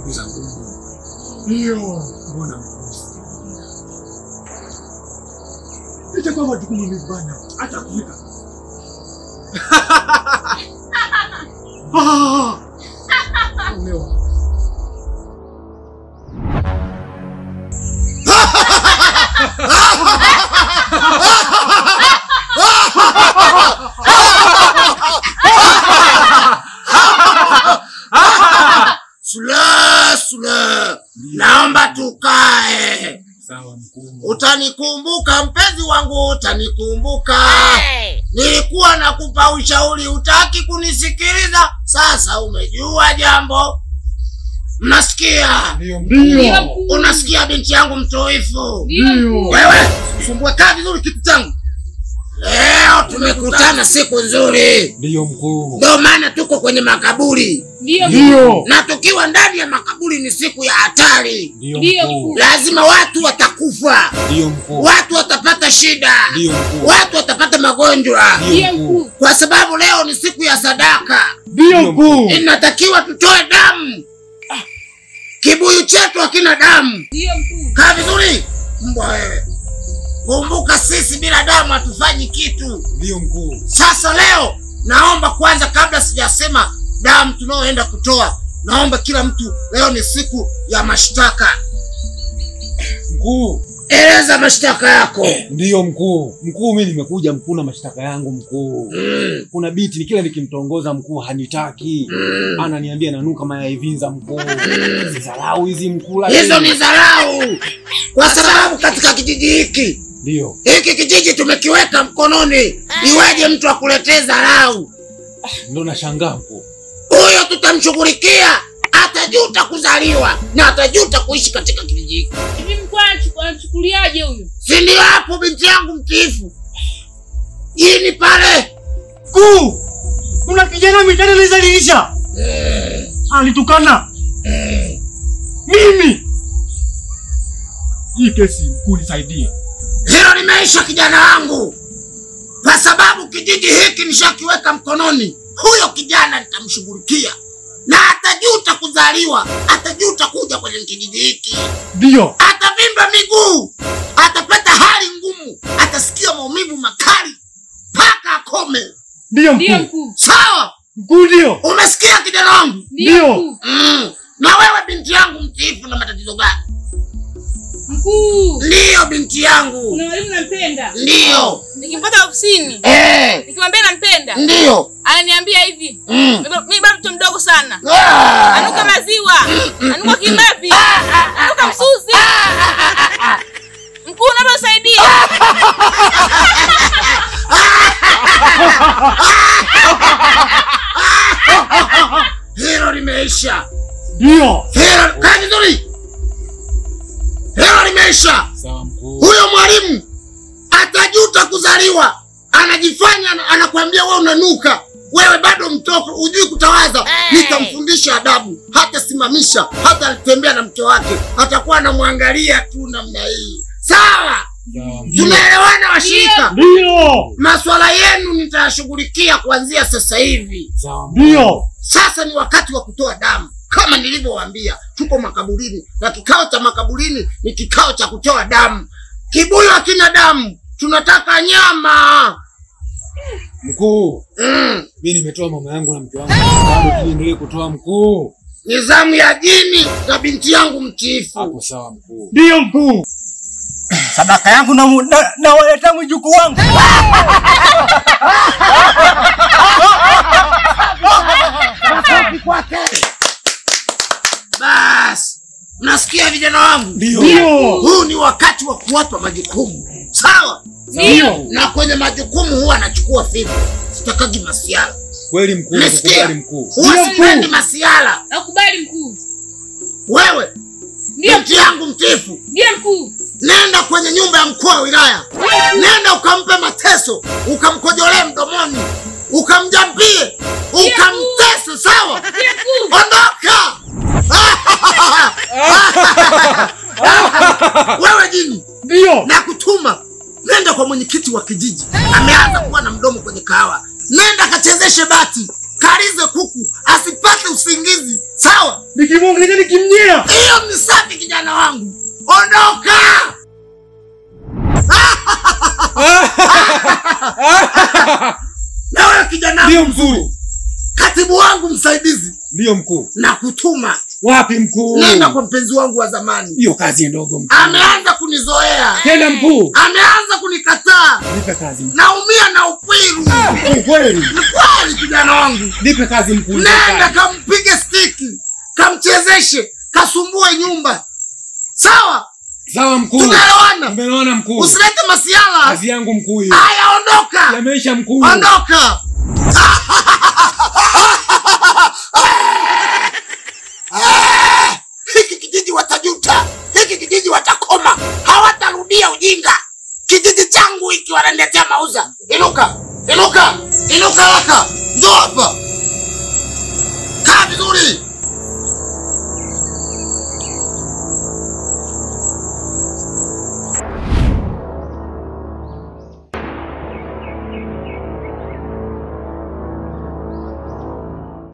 ndugu zangu. Ndio. Mbona mkosi? Itakuwa majukumu ni bana. Hata kufika. Leo. Sula, naomba tukae. Sawa mkuu. Utanikumbuka mpenzi wangu, utanikumbuka. Nilikuwa nakupa ushauri, hutaki kunisikiliza. Sasa umejua jambo. Mnasikia? Ndio. Unasikia binti yangu mtoifu? Ndio. Wewe, usumbue kaa vizuri kitu changu. Leo tumekutana siku nzuri. Ndio mkuu. Ndio maana tuko kwenye makaburi. Ndio. Na tukiwa ndani ya makaburi ni siku ya hatari. Ndio mkuu. Lazima watu watakufa. Ndio mkuu. Watu watapata shida. Ndio mkuu. Watu watapata magonjwa. Ndio mkuu. Kwa sababu leo ni siku ya sadaka. Ndio mkuu. Inatakiwa tutoe damu. Kibuyu chetu hakina damu. Ndio mkuu. Kaa vizuri. Mbwa wewe. Kumbuka sisi bila damu hatufanyi kitu. Ndio mkuu. Sasa leo naomba kwanza, kabla sijasema damu tunaoenda kutoa, naomba kila mtu, leo ni siku ya mashtaka. Mkuu. Eleza mashtaka yako. Ndio mkuu. Mkuu, mimi nimekuja mkuu na mashtaka yangu mkuu. Kuna binti kila nikimtongoza mkuu hanitaki. Ananiambia nanuka mayai vinza mkuu. Dharau hizi mkuu. Hizo ni dharau. Kwa sababu katika kijiji hiki, ndio. Hiki kijiji tumekiweka mkononi. Iweje mtu akuletee dharau? Ndio nashangaa mkuu. Huyo tutamshughulikia, atajuta kuzaliwa na atajuta kuishi katika kijiji hiki. Hivi mkuu anachukuliaje huyo? Si ndio hapo binti yangu mtiifu? Yini pale? Mkuu. Kuna kijana mitani alizalilisha. Alitukana. Mimi. Hii kesi mkuu nisaidie. Hilo limeisha kijana wangu. Kwa sababu kijiji hiki nishakiweka mkononi. Huyo kijana nitamshughulikia. Na atajuta kuzaliwa, atajuta kuja kwenye kijiji hiki. Ndio. Atavimba miguu, atapata hali ngumu, atasikia maumivu makali mpaka akome. Ndio Ndio mkuu. mkuu. Sawa? Mkuu ndio. Umesikia kijana wangu? Ndio. Na wewe binti yangu mtiifu, na matatizo gani? Mkuu. Ndio binti yangu. Kuna mwalimu nampenda. Ndio. Nikimpata ofisini. Nikimwambia nampenda. Ndio. Ananiambia hivi. Mimi bado mtu mdogo sana. Anuka maziwa. Anuka kimavi. Anuka msuzi. Mkuu, naomba usaidie. Hilo limeisha. Ndio. Hilo kaa vizuri. Hilo limeisha. Sawa mkuu. Huyo mwalimu atajuta kuzaliwa. Anajifanya anakuambia wewe unanuka. Wewe bado mtoto, hujui kutawaza. Nitamfundisha adabu. Hata simamisha, hata alitembea na mke wake. Atakuwa anamwangalia tu namna hii. Sawa? Tumeelewana washirika? Ndio. Masuala yenu nitayashughulikia kuanzia sasa hivi. Sawa. Ndio. Sasa ni wakati wa kutoa damu. Kama nilivyowaambia, tuko makaburini na kikao cha makaburini ni kikao cha kutoa damu. Kibuyu hakina damu. Tunataka nyama. Mkuu. Mimi nimetoa mama yangu na mke wangu. Bado tuendelee kutoa mkuu. Nizamu ya jini na binti yangu mtiifu. Hapo sawa mkuu. Ndio mkuu. Sadaka yangu na waleta mjukuu wangu. Bas. Mnasikia vijana wangu? Ndio. Huu ni wakati wa kuwapa majukumu. Sawa? Ndio. Na kwenye majukumu huwa anachukua fimbo. Sitakagi masiala. Kweli mkuu, nakubali mkuu. Huwa sipendi masiala. Nakubali mkuu. Wewe, binti yangu mtiifu. Ndio mkuu. Nenda kwenye nyumba ya mkuu wa wilaya. Nenda ukampe mateso, ukamkojolee mdomoni, ukamjambie, ukamtese, sawa? Ondoka! Wewe jini. Ndio. Na kutuma. Nenda kwa mwenyekiti wa kijiji. Ameanza kuwa na mdomo kwenye kahawa. Nenda kachezeshe bati. kalize kuku asipate usingizi. Sawa? Nikimwangalia nikimnyea. Hiyo ni safi kijana wangu. Ondoka! Na wewe kijana Ndio mkuu. Katibu wangu msaidizi. Ndio mkuu. Na kutuma. Wapi mkuu? Nenda kwa mpenzi wangu wa zamani. Hiyo kazi ndogo mkuu. Ameanza kunizoea. Tena mkuu. Ameanza kunikataa. Nipe kazi mkuu. Naumia na upwiru. Kweli. Ni kweli kijana wangu. Nipe kazi mkuu. Nenda kampige stiki. Kamchezeshe. Kasumbue nyumba. Sawa? Sawa mkuu. Tunaelewana? Tumeelewana mkuu. Usilete masiala. Kazi yangu mkuu hiyo. Haya ondoka. Yameisha mkuu. Ondoka. Hiki kijiji watajuta. Hiki kijiji watakoma. Hawatarudia ujinga. Kijiji changu hiki wananiletea mauza. Inuka. Inuka. Inuka haraka. Njoo hapa. Kaa vizuri.